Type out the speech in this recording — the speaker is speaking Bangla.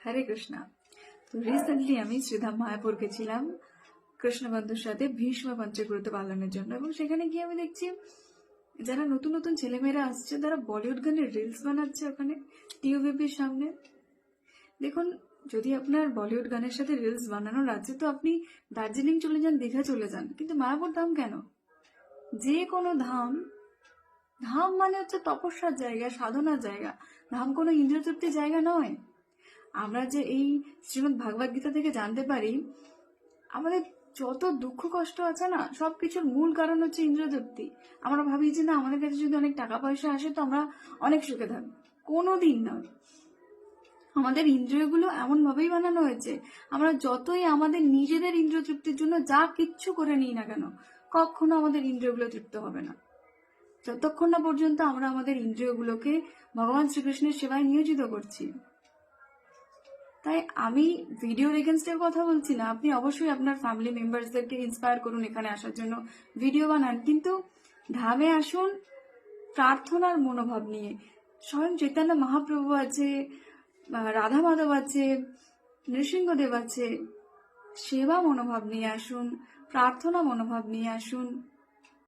হরে কৃষ্ণা। তো রিসেন্টলি আমি শ্রীধাম মায়াপুর গেছিলাম কৃষ্ণবন্ধুর সাথে ভীষ্ম পঞ্চব্রত পালনের জন্য, এবং সেখানে গিয়ে আমি দেখছি যারা নতুন নতুন ছেলেমেয়েরা আসছে তারা বলিউড গানের রিলস বানাচ্ছে ওখানে টিউবিপির সামনে। দেখুন, যদি আপনার বলিউড গানের সাথে রিলস বানানোর আছে তো আপনি দার্জিলিং চলে যান, দীঘা চলে যান, কিন্তু মায়াপুর ধাম কেন? যে কোনো ধাম, ধাম মানে হচ্ছে তপস্যার জায়গা, সাধনার জায়গা। ধাম কোনো ইন্দ্রতৃপ্তির জায়গা নয়। আমরা যে এই শ্রীমদ্ ভাগবত গীতা থেকে জানতে পারি আমাদের যত দুঃখ কষ্ট আছে না, সবকিছুর মূল কারণ হচ্ছে ইন্দ্রতৃপ্তি। আমরা ভাবি যে না, আমাদের কাছে যদি অনেক টাকা পয়সা আসে তো আমরা অনেক সুখে থাকবো। কোনোদিন নয়। আমাদের ইন্দ্রিয়গুলো এমন ভাবেই বানানো হয়েছে, আমরা যতই আমাদের নিজেদের ইন্দ্রিয় তৃপ্তির জন্য যা কিচ্ছু করে নিই না কেন, কখনো আমাদের ইন্দ্রিয়গুলো তৃপ্ত হবে না, যতক্ষণ না পর্যন্ত আমরা আমাদের ইন্দ্রিয়গুলোকে ভগবান শ্রীকৃষ্ণের সেবায় নিয়োজিত করছি। তাই আমি ভিডিওর এগেনস্টের কথা বলছি না। আপনি অবশ্যই আপনার ফ্যামিলি মেম্বার্সদেরকে ইন্সপায়ার করুন এখানে আসার জন্য, ভিডিও বানান, কিন্তু ধামে আসুন প্রার্থনার মনোভাব নিয়ে। স্বয়ং চৈতন্য মহাপ্রভু আছে, রাধা মাধব আছে, নৃসিংহদেব আছে। সেবা মনোভাব নিয়ে আসুন, প্রার্থনা মনোভাব নিয়ে আসুন।